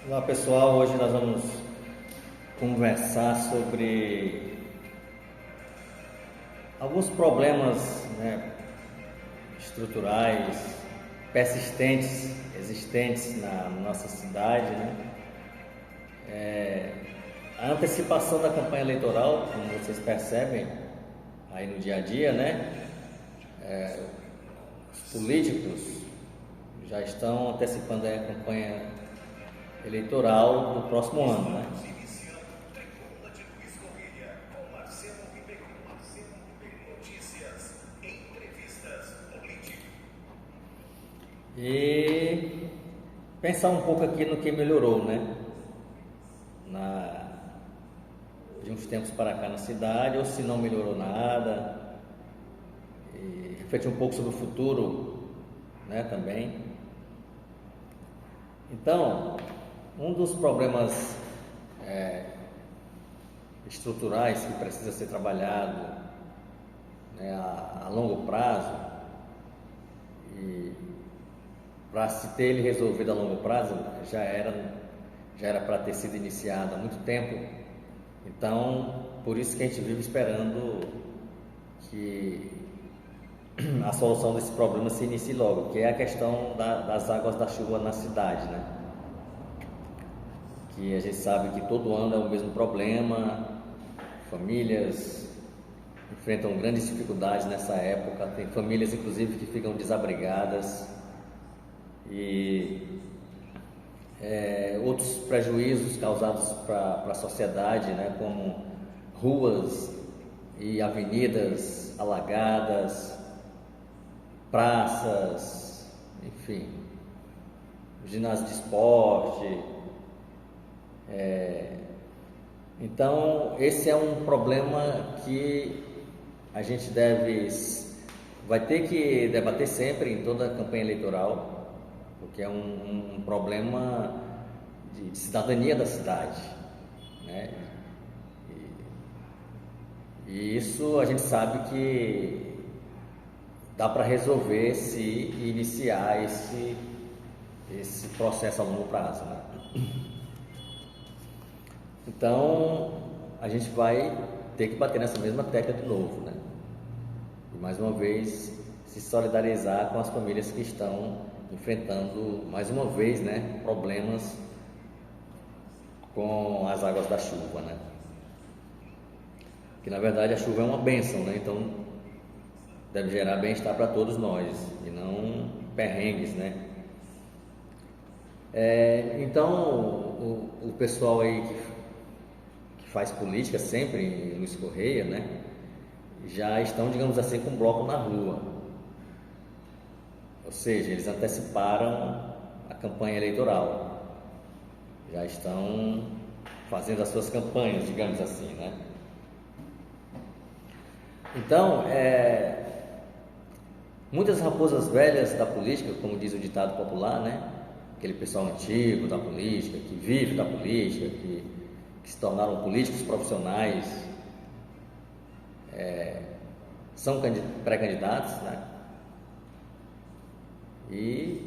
Olá pessoal, hoje nós vamos conversar sobre alguns problemas, estruturais, persistentes, existentes na nossa cidade, A antecipação da campanha eleitoral, como vocês percebem aí no dia a dia, Os políticos já estão antecipando aí a campanha eleitoral do próximo ano, E pensar um pouco aqui no que melhorou, de uns tempos para cá na cidade, ou se não melhorou nada, e refletir um pouco sobre o futuro, também. Então, um dos problemas estruturais que precisa ser trabalhado, a longo prazo, e para se ter ele resolvido a longo prazo já era para ter sido iniciado há muito tempo. Então, por isso que a gente vive esperando que a solução desse problema se inicie logo, que é a questão das águas da chuva na cidade, que a gente sabe que todo ano é o mesmo problema, famílias enfrentam grandes dificuldades nessa época, tem famílias inclusive que ficam desabrigadas e outros prejuízos causados para a sociedade, como ruas e avenidas alagadas, praças, enfim, ginásio de esporte. Então, esse é um problema que a gente vai ter que debater sempre em toda a campanha eleitoral, porque é um problema de cidadania da cidade, E isso a gente sabe que dá para resolver se iniciar esse processo a longo prazo, Então, a gente vai ter que bater nessa mesma tecla de novo, E mais uma vez se solidarizar com as famílias que estão enfrentando, mais uma vez, problemas com as águas da chuva, Que na verdade a chuva é uma bênção, Então deve gerar bem-estar para todos nós e não perrengues, Então o pessoal aí que faz política sempre, Luiz Correia, já estão, digamos assim, com um bloco na rua. Ou seja, eles anteciparam a campanha eleitoral. Já estão fazendo as suas campanhas, digamos assim, Então, muitas raposas velhas da política, como diz o ditado popular, aquele pessoal antigo da política, que vive da política, que se tornaram políticos profissionais, são pré-candidatos, E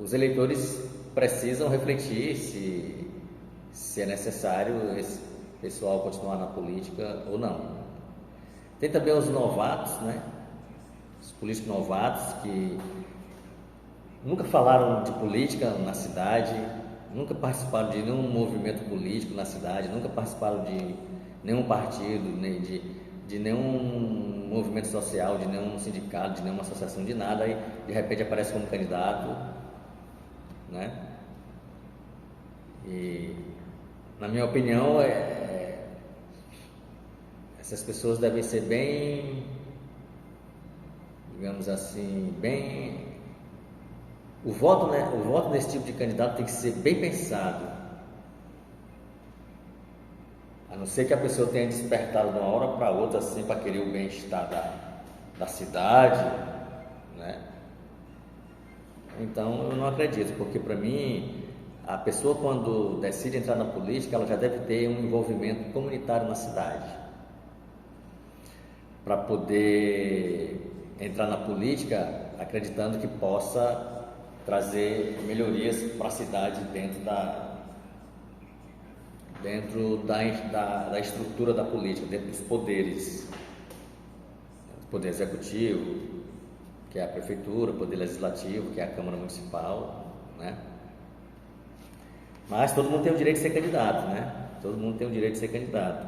os eleitores precisam refletir se é necessário esse pessoal continuar na política ou não. Tem também os novatos, Os políticos novatos que nunca falaram de política na cidade, nunca participaram de nenhum movimento político na cidade, nunca participaram de nenhum partido, nem de nenhum movimento social, de nenhum sindicato, de nenhuma associação, de nada, e de repente aparece como candidato, E, na minha opinião, essas pessoas devem ser bem, digamos assim, o voto desse tipo de candidato tem que ser bem pensado, a não ser que a pessoa tenha despertado de uma hora para outra assim para querer o bem-estar da cidade, Então eu não acredito, porque para mim a pessoa, quando decide entrar na política, ela já deve ter um envolvimento comunitário na cidade para poder entrar na política acreditando que possa trazer melhorias para a cidade dentro da estrutura da política, dentro dos poderes. O poder executivo, que é a prefeitura, o poder legislativo, que é a Câmara Municipal, né? Mas todo mundo tem o direito de ser candidato, né? Todo mundo tem o direito de ser candidato.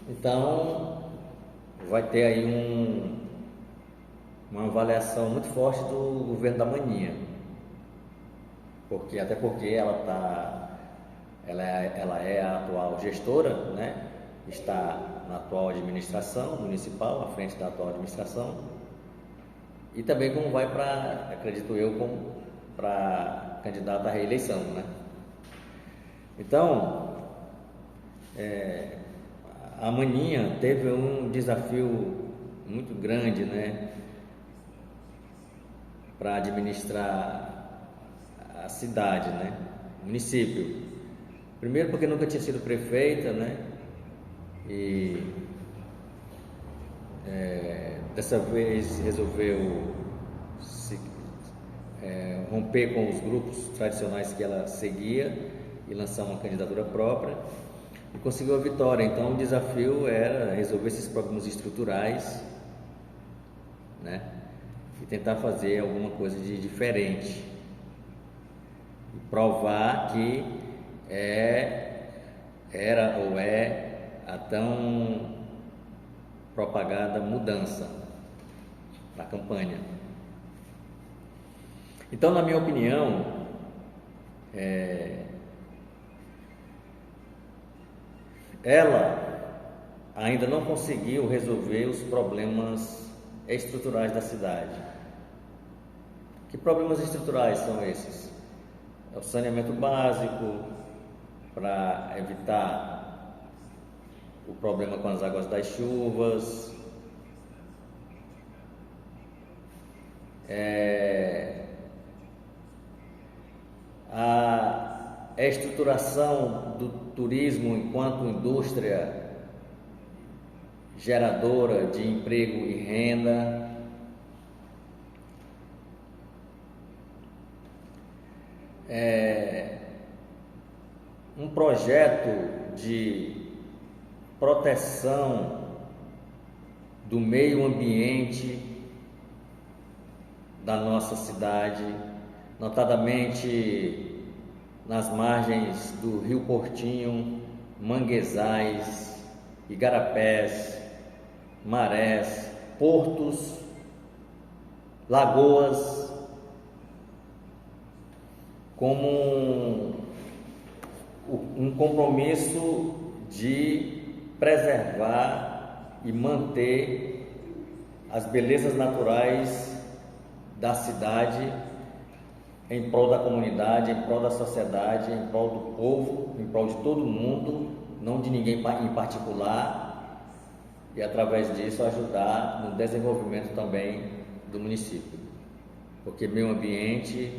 Então, vai ter aí uma avaliação muito forte do governo da Maninha, até porque ela é a atual gestora, né? Está na atual administração municipal, à frente da atual administração, e também como vai acredito eu, para candidato à reeleição, né? Então, a Maninha teve um desafio muito grande, né, para administrar a cidade, né, o município. Primeiro porque nunca tinha sido prefeita, né, e dessa vez resolveu romper com os grupos tradicionais que ela seguia e lançar uma candidatura própria, e conseguiu a vitória. Então o desafio era resolver esses problemas estruturais, né, e tentar fazer alguma coisa de diferente e provar que era ou é a tão propagada mudança na campanha. Então, na minha opinião, ela ainda não conseguiu resolver os problemas estruturais da cidade. Que problemas estruturais são esses? É o saneamento básico, para evitar o problema com as águas das chuvas, a estruturação do turismo enquanto indústria geradora de emprego e renda, um projeto de proteção do meio ambiente da nossa cidade, notadamente nas margens do Rio Portinho, manguezais, igarapés, marés, portos, lagoas, como um compromisso de preservar e manter as belezas naturais da cidade em prol da comunidade, em prol da sociedade, em prol do povo, em prol de todo mundo, não de ninguém em particular, e através disso ajudar no desenvolvimento também do município, porque meio ambiente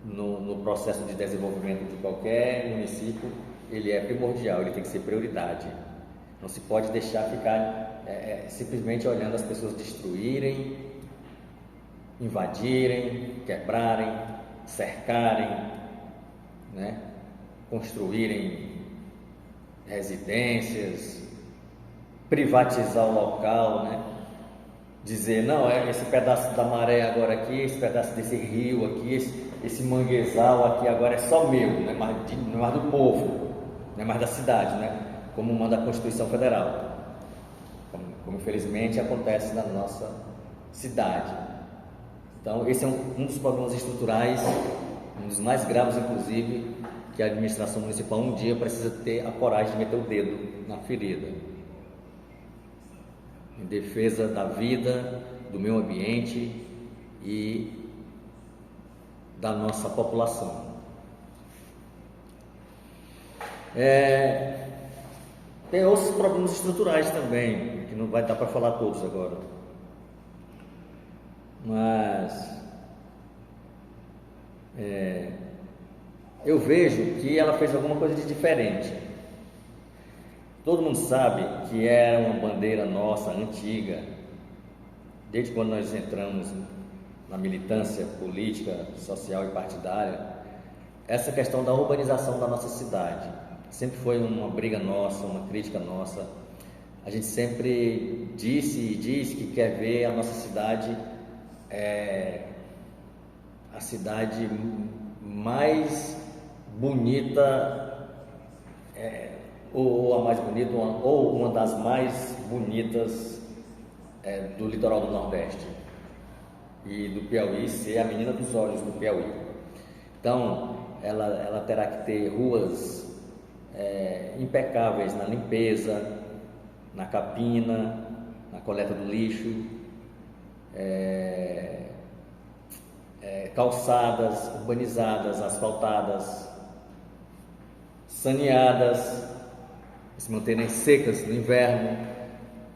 no processo de desenvolvimento de qualquer município, ele é primordial, ele tem que ser prioridade. Não se pode deixar ficar simplesmente olhando as pessoas destruírem, invadirem, quebrarem, cercarem, né? Construírem residências, privatizar o local, né? Dizer, não, esse pedaço da maré agora aqui, esse pedaço desse rio aqui, esse manguezal aqui agora é só meu, não é mais do povo, não é mais da cidade, né? Como manda a Constituição Federal, como infelizmente acontece na nossa cidade. Então, esse é um dos problemas estruturais, um dos mais graves, inclusive, que a administração municipal um dia precisa ter a coragem de meter o dedo na ferida, em defesa da vida, do meio ambiente e da nossa população. Tem outros problemas estruturais também, que não vai dar para falar todos agora, mas eu vejo que ela fez alguma coisa de diferente. Todo mundo sabe que era uma bandeira nossa antiga, desde quando nós entramos na militância política, social e partidária, essa questão da urbanização da nossa cidade. Sempre foi uma briga nossa, uma crítica nossa. A gente sempre disse e diz que quer ver a nossa cidade a cidade mais bonita, ou a mais bonita, ou uma das mais bonitas do litoral do Nordeste e do Piauí, ser a menina dos olhos do Piauí. Então, ela terá que ter ruas impecáveis na limpeza, na capina, na coleta do lixo, calçadas urbanizadas, asfaltadas, saneadas, se manterem secas no inverno,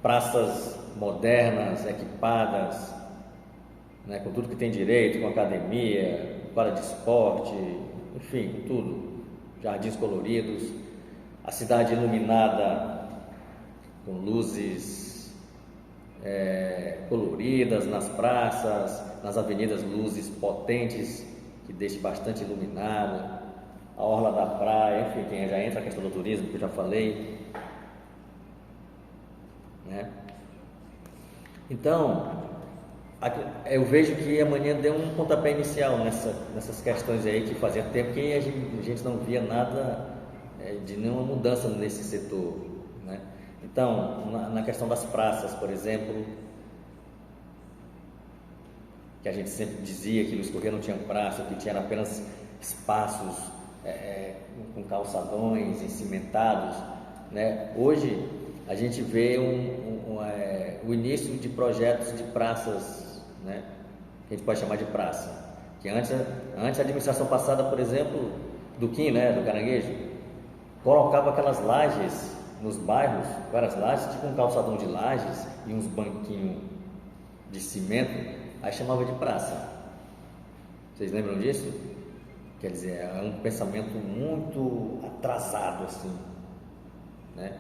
praças modernas, equipadas, né, com tudo que tem direito, com academia, quadra de esporte, enfim, com tudo, jardins coloridos, a cidade iluminada com luzes coloridas nas praças, nas avenidas, luzes potentes que deixem bastante iluminado, a orla da praia, enfim, já entra a questão do turismo que eu já falei, né? Então, eu vejo que amanhã deu um pontapé inicial nessas questões aí, que fazia tempo que a gente não via nada de nenhuma mudança nesse setor, né? Então, na questão das praças, por exemplo, que a gente sempre dizia que Luiz Corrêa não tinha praça, que tinha apenas espaços com calçadões encimentados, né? Hoje a gente vê o início de projetos de praças, né? Que a gente pode chamar de praça, que antes a administração passada, por exemplo, do Kim, né, do Caranguejo, colocava aquelas lajes nos bairros, várias lajes, tipo um calçadão de lajes e uns banquinhos de cimento, aí chamava de praça. Vocês lembram disso? Quer dizer, é um pensamento muito atrasado, assim, né?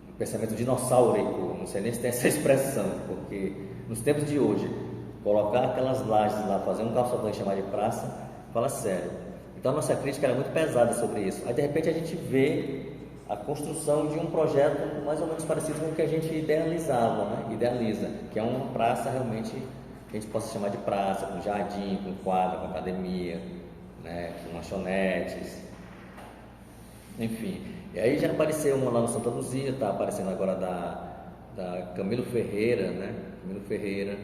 Um pensamento dinossaurico, não sei nem se tem essa expressão, porque nos tempos de hoje, colocar aquelas lajes lá, fazer um calçadão e chamar de praça, fala sério. Então a nossa crítica era muito pesada sobre isso. Aí de repente a gente vê a construção de um projeto mais ou menos parecido com o que a gente idealizava, né? Idealiza, que é uma praça realmente que a gente possa chamar de praça, com jardim, com quadra, com academia, né? Com lanchonetes, enfim. E aí já apareceu uma lá no Santa Luzia, está aparecendo agora da Camilo Ferreira, né? Camilo Ferreira.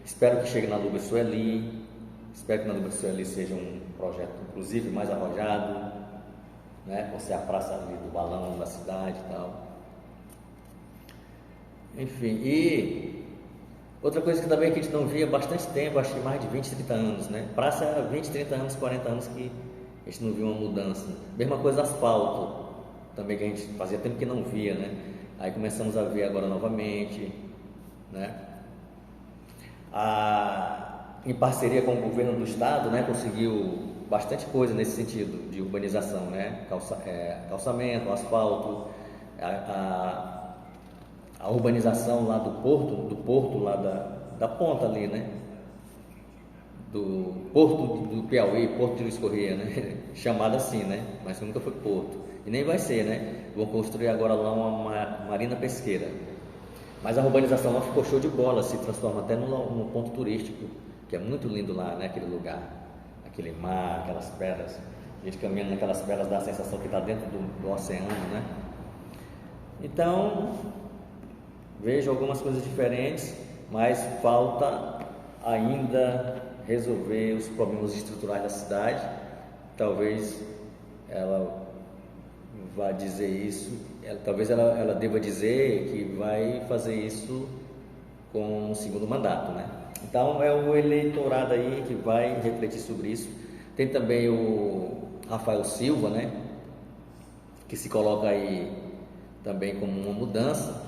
Espero que chegue na Luba Sueli. Espero que na Luba Sueli seja um projeto, inclusive, mais arrojado, né? Por ser a praça ali do balão da cidade e tal. Enfim, e outra coisa que também que a gente não via há bastante tempo, acho que mais de 20, 30 anos, né? Praça era 20, 30 anos, 40 anos que a gente não viu uma mudança. Mesma coisa asfalto, também que a gente fazia tempo que não via, né? Aí começamos a ver agora novamente, né? Em parceria com o governo do estado, né? Conseguiu bastante coisa nesse sentido de urbanização, né? Calçamento, asfalto, a urbanização lá do porto lá da ponta ali, né? Do porto do Piauí, Porto de Luiz Corrêa, né? Chamado assim, né? Mas nunca foi porto. E nem vai ser, né? Vão construir agora lá uma marina pesqueira. Mas a urbanização lá ficou show de bola, se transforma até num ponto turístico, que é muito lindo lá, né? Aquele lugar, aquele mar, aquelas pedras. A gente caminhando naquelas pedras dá a sensação que está dentro do oceano, né? Então, vejo algumas coisas diferentes, mas falta ainda resolver os problemas estruturais da cidade. Talvez ela vá dizer isso, talvez ela deva dizer que vai fazer isso com um segundo mandato, né? Então é o eleitorado aí que vai refletir sobre isso. Tem também o Rafael Silva, né? Que se coloca aí também como uma mudança,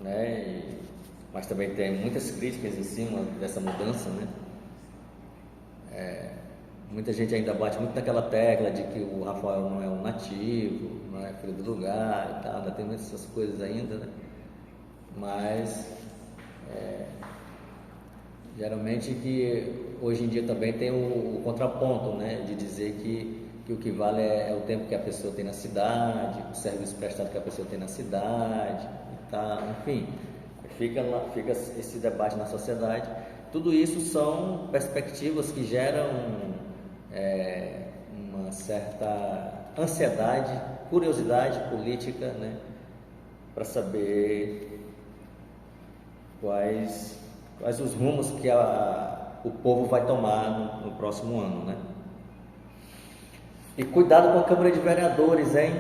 né? Mas também tem muitas críticas em cima dessa mudança, né? Muita gente ainda bate muito naquela tecla de que o Rafael não é um nativo, não é filho do lugar e tal, ainda tem muitas essas coisas ainda, né? Mas Geralmente que hoje em dia também tem o contraponto, né, de dizer que o que vale é o tempo que a pessoa tem na cidade, o serviço prestado que a pessoa tem na cidade, tá, enfim, fica esse debate na sociedade. Tudo isso são perspectivas que geram uma certa ansiedade, curiosidade política, né, para saber quais os rumos que o povo vai tomar no próximo ano, né? E cuidado com a Câmara de Vereadores, hein?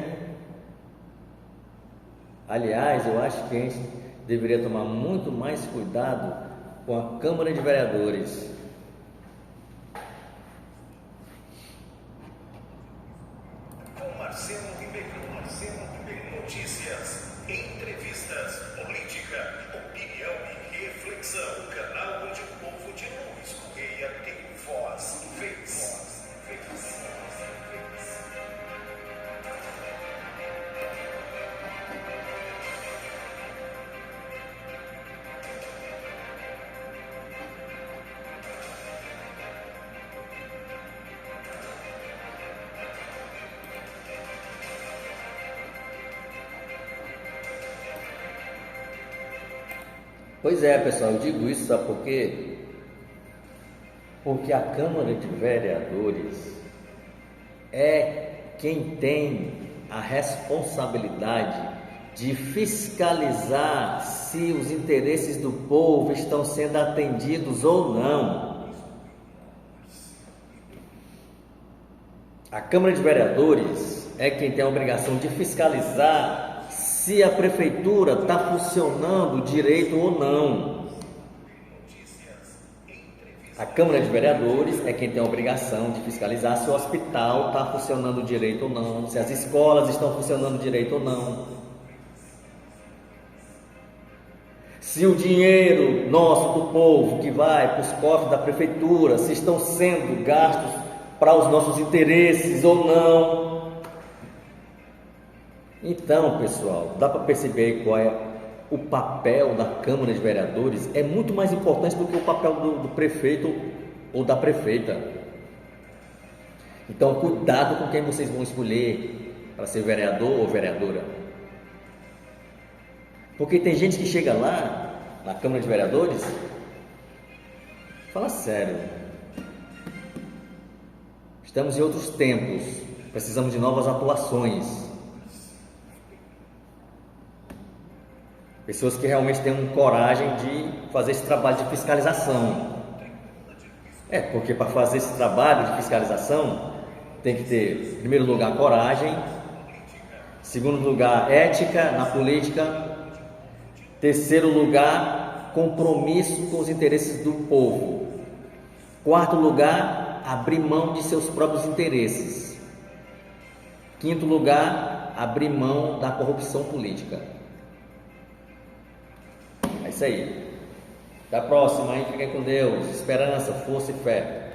Aliás, eu acho que a gente deveria tomar muito mais cuidado com a Câmara de Vereadores. Com Marcelo Ribeiro, notícias, entrevistas, política, opinião e reflexão. O canal onde o povo de Luiz Correia tem voz e vez. Pois é, pessoal, eu digo isso, sabe por quê? Porque a Câmara de Vereadores é quem tem a responsabilidade de fiscalizar se os interesses do povo estão sendo atendidos ou não. A Câmara de Vereadores é quem tem a obrigação de fiscalizar se a prefeitura está funcionando direito ou não. A Câmara de Vereadores é quem tem a obrigação de fiscalizar se o hospital está funcionando direito ou não, se as escolas estão funcionando direito ou não, se o dinheiro nosso, do povo, que vai para os cofres da prefeitura, se estão sendo gastos para os nossos interesses ou não. Então, pessoal, dá para perceber qual é o papel da Câmara de Vereadores. É muito mais importante do que o papel do prefeito ou da prefeita. Então, cuidado com quem vocês vão escolher para ser vereador ou vereadora. Porque tem gente que chega lá, na Câmara de Vereadores, fala sério, estamos em outros tempos, precisamos de novas atuações. Pessoas que realmente tenham coragem de fazer esse trabalho de fiscalização. Porque para fazer esse trabalho de fiscalização tem que ter, em primeiro lugar, coragem, em segundo lugar, ética na política, terceiro lugar, compromisso com os interesses do povo, quarto lugar, abrir mão de seus próprios interesses, quinto lugar, abrir mão da corrupção política. É isso aí. Até a próxima, hein? Fiquem com Deus. Esperança, força e fé.